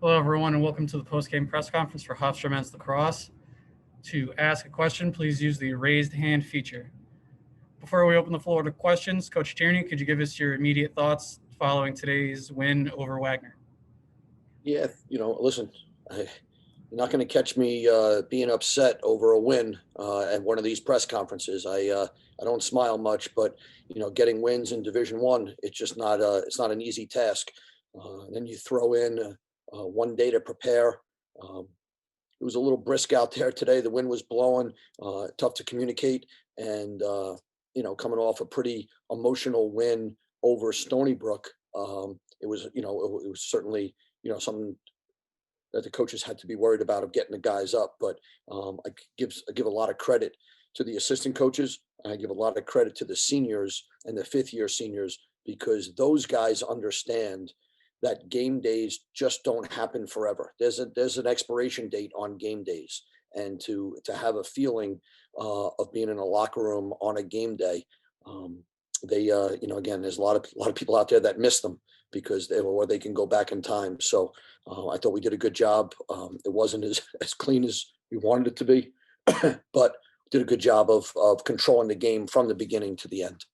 Hello, everyone, and welcome to the post-game press conference for Hofstra men's lacrosse. To ask a question, please use the raised hand feature. Before we open the floor to questions, Coach Tierney, could you give us your immediate thoughts following today's win over Wagner? Yeah, listen, you're not going to catch me being upset over a win at one of these press conferences. I don't smile much, but getting wins in Division One, it's not an easy task. Then you throw in 1 day to prepare. It was a little brisk out there today. The wind was blowing, tough to communicate, and coming off a pretty emotional win over Stony Brook. It was certainly something that the coaches had to be worried about of getting the guys up. But I give a lot of credit to the assistant coaches. I give a lot of credit to the seniors and the fifth-year seniors, because those guys understand that game days just don't happen forever. There's an expiration date on game days, and to have a feeling of being in a locker room on a game day, they again, there's a lot of people out there that miss them because they can go back in time. So I thought we did a good job. It wasn't as clean as we wanted it to be, but did a good job of controlling the game from the beginning to the end.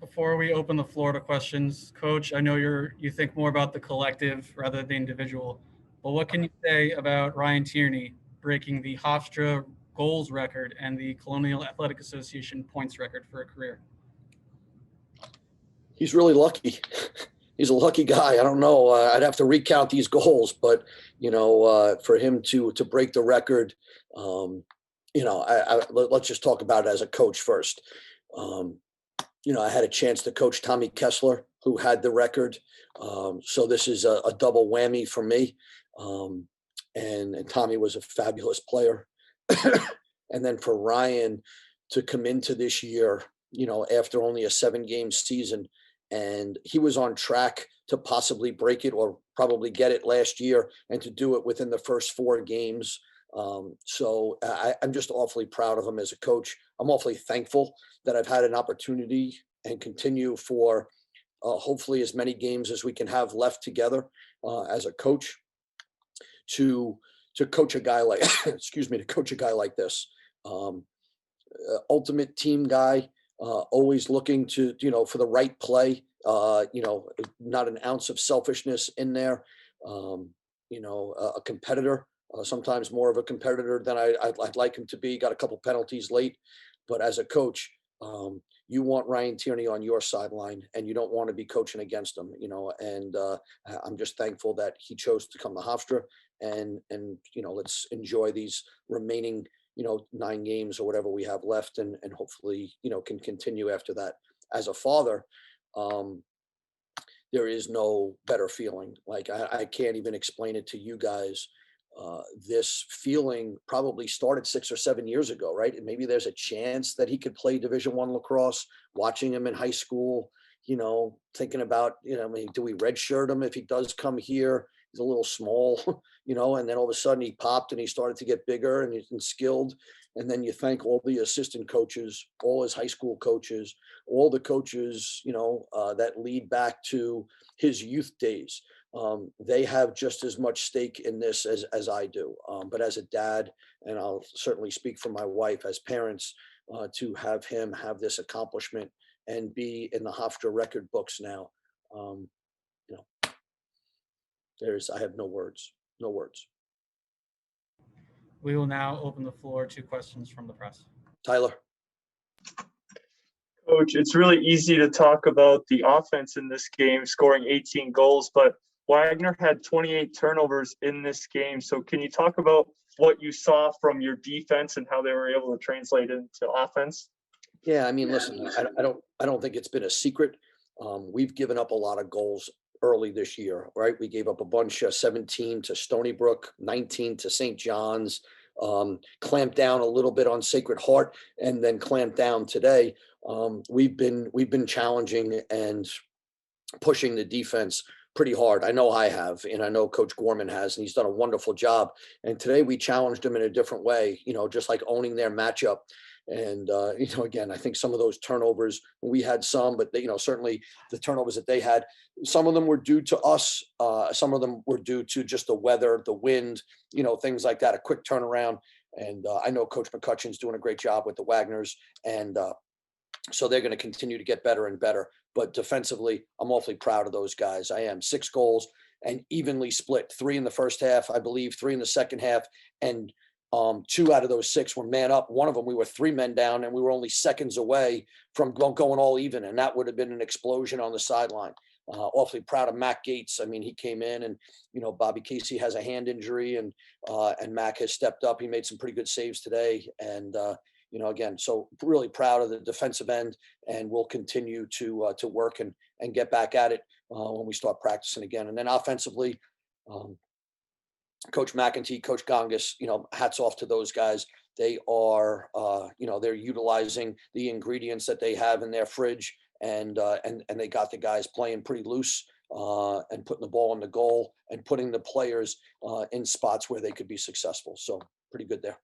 Before we open the floor to questions, Coach, I know you think more about the collective rather than the individual, but what can you say about Ryan Tierney breaking the Hofstra goals record and the Colonial Athletic Association points record for a career? He's really lucky. He's a lucky guy. I don't know. I'd have to recount these goals, but for him to break the record, let's just talk about it as a coach first. I had a chance to coach Tommy Kessler, who had the record. So this is a double whammy for me. And Tommy was a fabulous player. And then for Ryan to come into this year, after only a 7-game season, and he was on track to possibly break it or probably get it last year, and to do it within the first 4 games. So I'm just awfully proud of him as a coach. I'm awfully thankful that I've had an opportunity and continue for hopefully as many games as we can have left together as a coach to coach a guy like, to coach a guy like this. Ultimate team guy, always looking to, for the right play, not an ounce of selfishness in there. A competitor, sometimes more of a competitor than I'd like him to be. Got a couple penalties late, but as a coach, you want Ryan Tierney on your sideline, and you don't want to be coaching against him, and I'm just thankful that he chose to come to Hofstra, and let's enjoy these remaining 9 games or whatever we have left, and hopefully can continue after that. As a father, there is no better feeling. Like I can't even explain it to you guys. This feeling probably started 6 or 7 years ago, right? And maybe there's a chance that he could play Division I lacrosse. Watching him in high school, thinking about, do we redshirt him if he does come here? He's a little small, and then all of a sudden he popped and he started to get bigger and he's skilled. And then you thank all the assistant coaches, all his high school coaches, all the coaches, that lead back to his youth days. They have just as much stake in this as I do. But as a dad, and I'll certainly speak for my wife, as parents, to have him have this accomplishment and be in the Hofstra record books now, I have no words. We will now open the floor to questions from the press. Tyler. Coach, it's really easy to talk about the offense in this game, scoring 18 goals, but Wagner had 28 turnovers in this game. So can you talk about what you saw from your defense and how they were able to translate into offense? Yeah, I mean, listen, I don't think it's been a secret. We've given up a lot of goals early this year, right? We gave up a bunch, 17 to Stony Brook, 19 to St. John's, clamped down a little bit on Sacred Heart, and then clamped down today. We've been challenging and pushing the defense pretty hard. I know I have, and I know Coach Gorman has, and he's done a wonderful job. And today we challenged them in a different way, just like owning their matchup. And again, I think some of those turnovers, we had some, but they, certainly the turnovers that they had, some of them were due to us. Some of them were due to just the weather, the wind, things like that, a quick turnaround. And I know Coach McCutcheon's doing a great job with the Wagners. And so they're going to continue to get better and better. But defensively, I'm awfully proud of those guys. I am. 6 goals and evenly split, 3 in the first half, I believe, 3 in the second half. And 2 out of those 6 were man up. One of them, we were 3 men down, and we were only seconds away from going all even. And that would have been an explosion on the sideline. Awfully proud of Mac Gates. I mean, he came in, and Bobby Casey has a hand injury, and Mac has stepped up. He made some pretty good saves today, and again, so really proud of the defensive end, and we'll continue to work and get back at it when we start practicing again. And then offensively, Coach McEntee, Coach Gongas, hats off to those guys. They are, they're utilizing the ingredients that they have in their fridge, and they got the guys playing pretty loose and putting the ball in the goal and putting the players in spots where they could be successful. So pretty good there.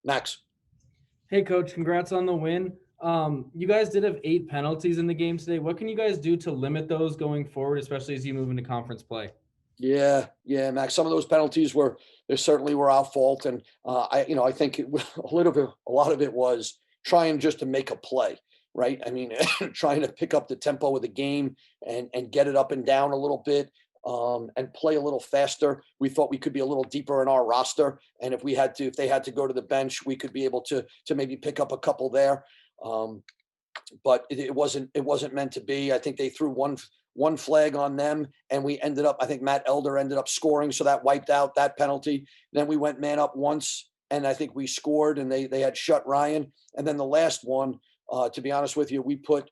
Max. Hey, Coach, congrats on the win. You guys did have 8 penalties in the game today. What can you guys do to limit those going forward, especially as you move into conference play? Yeah, Max. Some of those penalties they certainly were our fault, and I think a lot of it was trying just to make a play, right? I mean, trying to pick up the tempo of the game and get it up and down a little bit. And play a little faster. We thought we could be a little deeper in our roster, and if they had to go to the bench, we could be able to maybe pick up a couple there. But it wasn't meant to be. I think they threw one flag on them, and I think Matt Elder ended up scoring, so that wiped out that penalty. Then we went man up once, and I think we scored, and they had shut Ryan. And then the last one, to be honest with you, we put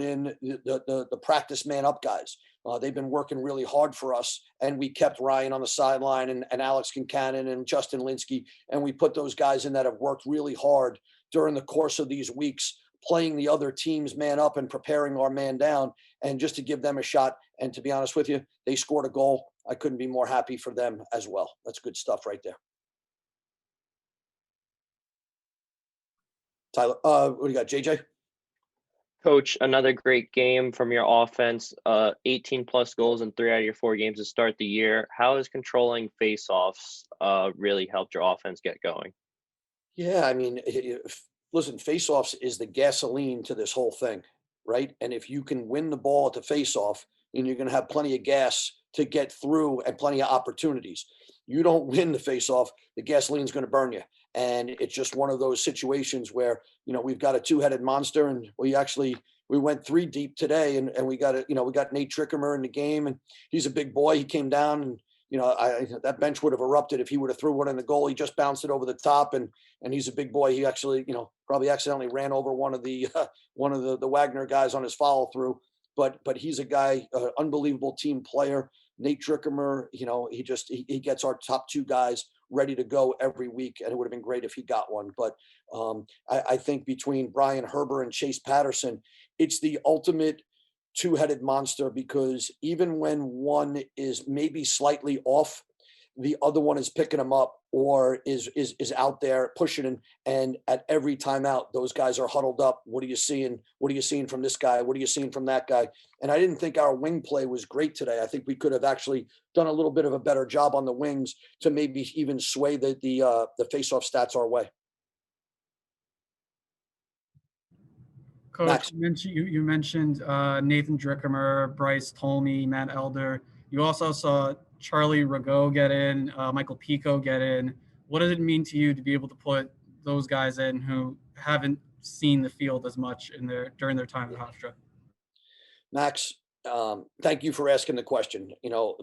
in the practice man up guys. They've been working really hard for us, and we kept Ryan on the sideline and Alex Kincannon and Justin Linsky, and we put those guys in that have worked really hard during the course of these weeks, playing the other team's man up and preparing our man down, and just to give them a shot. And to be honest with you, they scored a goal. I couldn't be more happy for them as well. That's good stuff right there. Tyler, what do you got, JJ? Coach, another great game from your offense, 18 plus goals in 3 out of your 4 games to start the year. How has controlling faceoffs really helped your offense get going? Yeah, I mean, listen, faceoffs is the gasoline to this whole thing, right? And if you can win the ball at the faceoff, then you're going to have plenty of gas to get through and plenty of opportunities. You don't win the faceoff, the gasoline's going to burn you. And it's just one of those situations where, we've got a 2-headed monster, and we went 3 deep today, and we got Nate Trickemer in the game, and he's a big boy. He came down, and, that bench would have erupted if he would have threw one in the goal. He just bounced it over the top, and he's a big boy. He actually, probably accidentally ran over one of the Wagner guys on his follow through, but he's a guy, unbelievable team player. Nate Trickemer, he gets our top 2 guys ready to go every week, and it would have been great if he got one. But I think between Brian Herber and Chase Patterson, it's the ultimate 2-headed monster, because even when one is maybe slightly off, the other one is picking them up or is out there pushing, and at every timeout, those guys are huddled up. What are you seeing? What are you seeing from this guy? What are you seeing from that guy? And I didn't think our wing play was great today. I think we could have actually done a little bit of a better job on the wings to maybe even sway the faceoff stats our way. Coach, you mentioned Nathan Drickemer, Bryce Tolmie, Matt Elder. You also saw Charlie Rago get in, Michael Pico get in. What does it mean to you to be able to put those guys in who haven't seen the field as much during their time at Hofstra? Max, thank you for asking the question.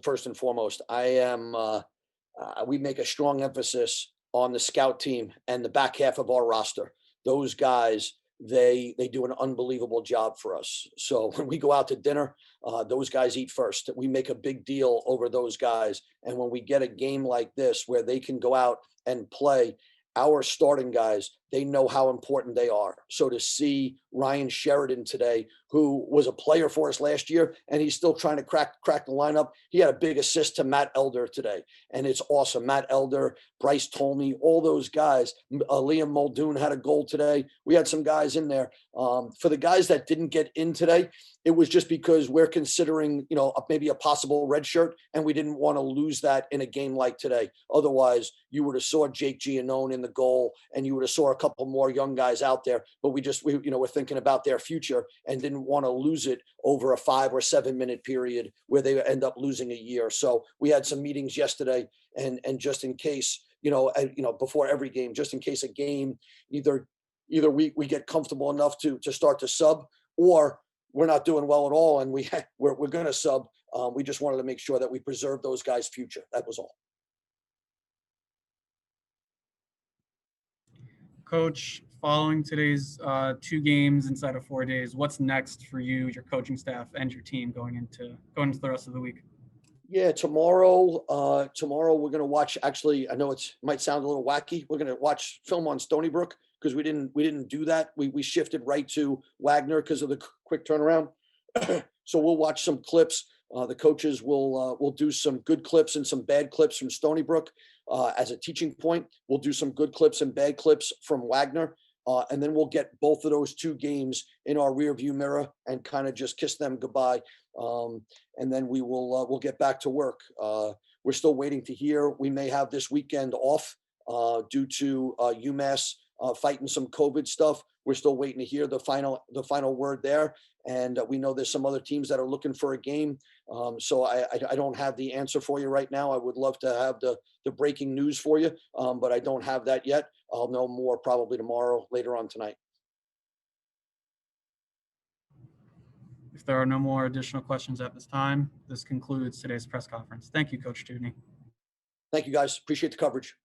First and foremost, we make a strong emphasis on the scout team and the back half of our roster. Those guys, they do an unbelievable job for us. So when we go out to dinner, those guys eat first. We make a big deal over those guys. And when we get a game like this where they can go out and play, our starting guys they know how important they are. So to see Ryan Sheridan today, who was a player for us last year, and he's still trying to crack the lineup. He had a big assist to Matt Elder today, and it's awesome. Matt Elder, Bryce Tolney, all those guys. Liam Muldoon had a goal today. We had some guys in there. For the guys that didn't get in today, it was just because we're considering, maybe a possible red shirt, and we didn't want to lose that in a game like today. Otherwise, you would have saw Jake Giannone in the goal, and you would have saw a couple more young guys out there. But we're thinking about their future and didn't want to lose it over a 5 or 7 minute period where they end up losing a year. So we had some meetings yesterday, and just in case, before every game, just in case a game, either we get comfortable enough to start to sub, or we're not doing well at all and we're going to sub. We just wanted to make sure that we preserve those guys' future. That was all. Coach, following today's 2 games inside of 4 days, what's next for you, your coaching staff, and your team going into the rest of the week? Yeah, tomorrow we're going to watch. Actually, I know it might sound a little wacky. We're going to watch film on Stony Brook, because we didn't do that. We shifted right to Wagner because of the quick turnaround. So we'll watch some clips. The coaches will do some good clips and some bad clips from Stony Brook as a teaching point. We'll do some good clips and bad clips from Wagner. And then we'll get both of those 2 games in our rear view mirror and kind of just kiss them goodbye. And then we'll get back to work. We're still waiting to hear. We may have this weekend off due to UMass fighting some COVID stuff. We're still waiting to hear the final word there. And we know there's some other teams that are looking for a game. So I don't have the answer for you right now. I would love to have the breaking news for you, but I don't have that yet. I'll know more probably tomorrow, later on tonight. If there are no more additional questions at this time, this concludes today's press conference. Thank you, Coach Tierney. Thank you, guys. Appreciate the coverage.